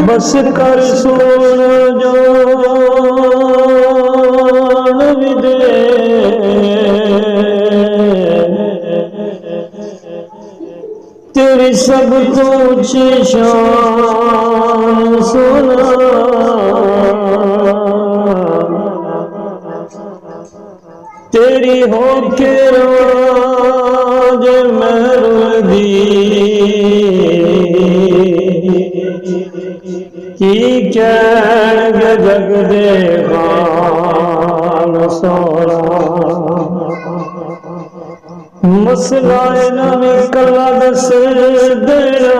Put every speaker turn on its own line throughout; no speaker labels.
बस कर सोन जान विदे तेरी सब कुछ शान सोना तेरी हो के राज महल दी की कैन जग दे खान सोना मसला नवी कला दस देना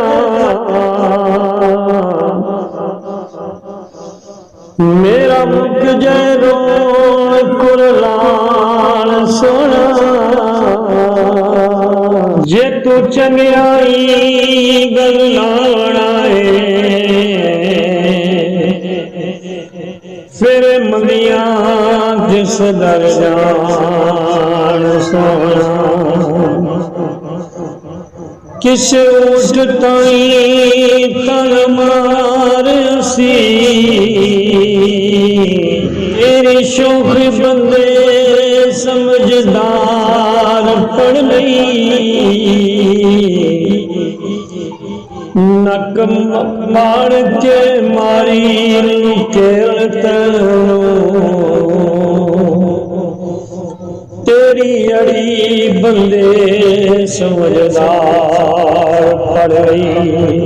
मेरा मुख जैरो कुरलान सोना जे तू चंगियाई गलाना फिर मंगिया जिस दर जान सोना किस ऊठ ताई तन मार सी तेरी शौख बंदे समझदार पड़ गई नक मार के मारी तेरी अड़ी बंदे समझदार पड़ गई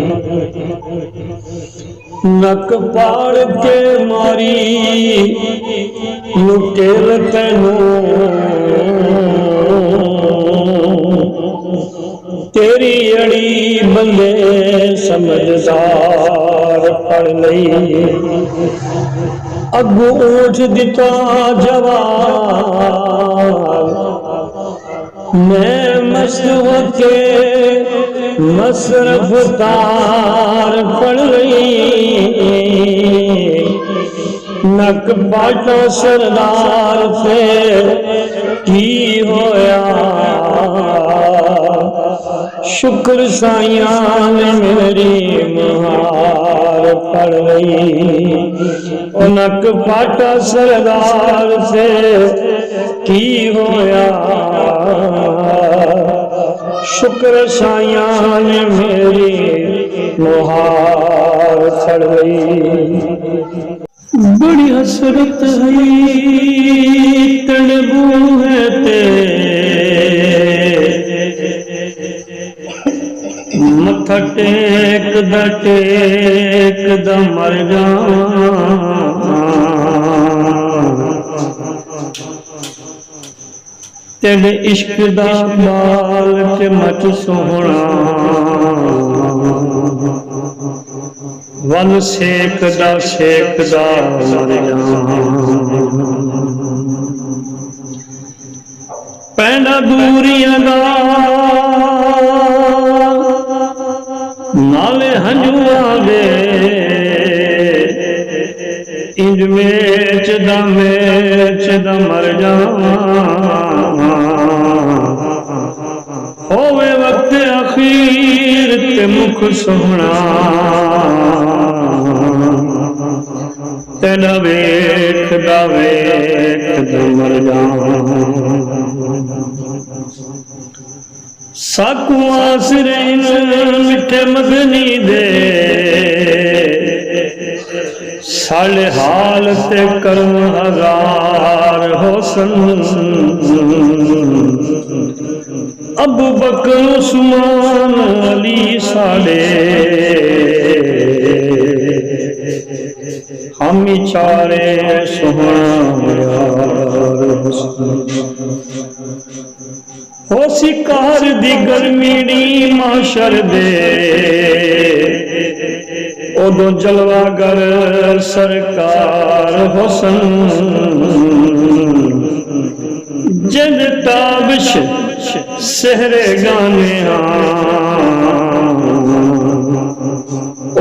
नक पाड़ के मारी नुकेल तैनू तेरी अड़ी बंदे समझदार पड़ गई अगू ऊठ दिता जवाब मैं मस्त होके मसरफ तार पड़ गई नक बाटा सरदार से की होया शुक्र साइया ने मेरी मुहार पड़ गई नक बाटा सरदार से की होया शुक्र साइया ने मेरी मुहार पड़ गई बड़ी हसरत है तड़बू है ते मथा टेक द मर जा तेरे इश्क दा बाल के मच सोहना वन सेकदा मर जा पैना दूरियां दा नाले हंजुआ दे इंज मेच दा मर जा होवे वक्त अखीर ते मुख सोहना तेरा वेख दा मर जा साकू आसरे मिठे मदनी दे साले हाल ते करम हजार होसन अबू बकर उस्मान अली साले हम चारे सोहना हो शिकार दी गर्मीनी माशर दे उदो जलवागर सरकार हुसन जिन ताबिश सहरे गाने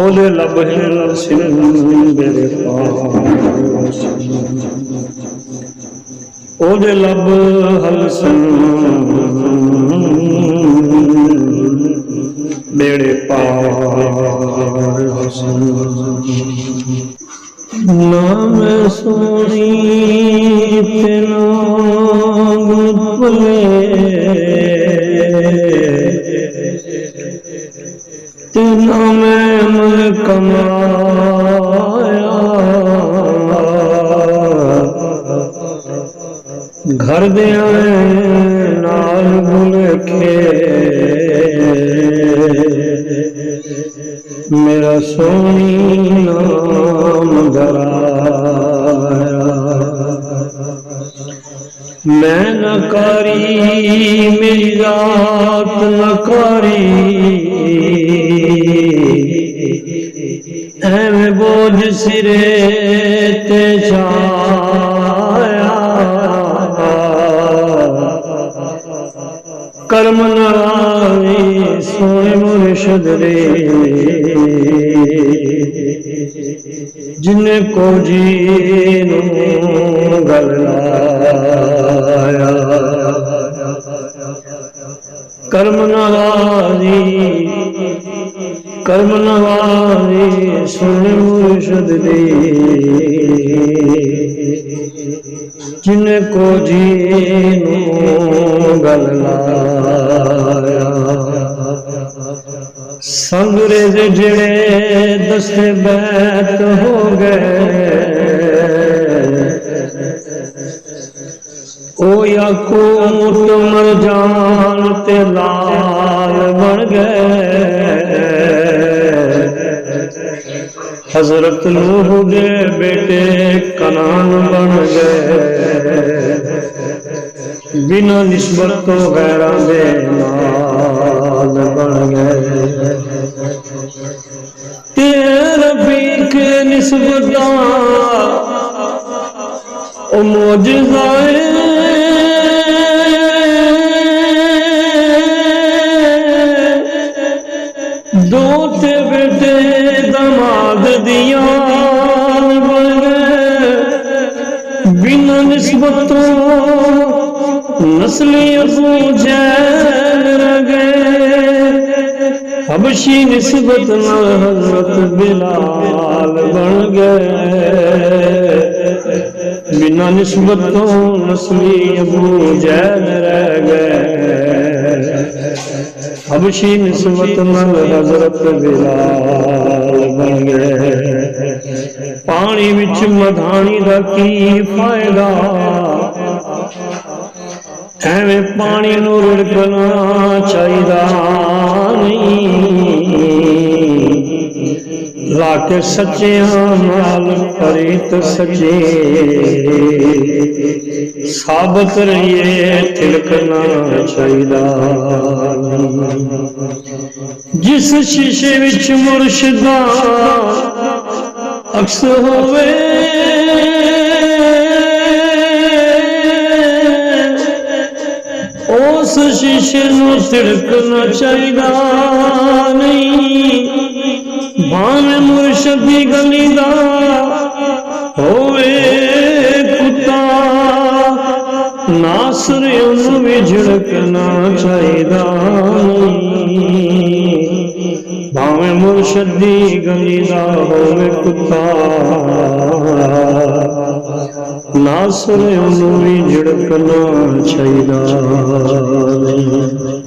ओले लब सिंदे ओले लब हलसन बेड़े पार नाम सोनी ते नाम भले ते नाम मन कमाया घर दे नाल भुलखे मेरा सोनी नाम धराया मैं नकारी मेरी रात नकारी एवं बोझ सिरे ते छाया कर्म नारी सोने मुर्शद रे जिन्हें को जी गल लाया कर्म नवारी सोने मुर्शद रे जिन्हें को जी गल लाया संगरे दे जेड़े दस्ते बैत हो गए ओ याकूत मरजान ते लाल बन गए हजरत नूह दे बेटे कनान बन गए बिना निस्बत तो गैरां दे नाल बन गए तेरे रफीक निस्बतां ओ मोजज़ाए दो ते बेटे दमाद दिया बन गए बिना निस्बतों नस्ली अबू जैल रह गए हबशी निस्बत न हजरत बिलाल बन गए बिना निस्बतों नस्ली अबू जैल रह गए हबशी निस्बत न हजरत बिलाल बन गए पानी विच मधानी दा की फायदा एवें पानी नूं रिड़कना चाहिदा नहीं लाके सच्चियां नाल प्रीत सच्ची साबत रहिए तिलकना चाहिदा जिस शीशे विच मुर्शिदा अक्स होवे उस शीशे नूं तिड़कना चाहिदा नहीं भावें मुर्शद दी गली दा होवे कुत्ता नासर उन्हूं भी झिड़कना चाहिदा नहीं भावें मुर्शद दी गली दा होवे कुत्ता नासर उन्हूं भी झिड़कना चाहिदा नहीं।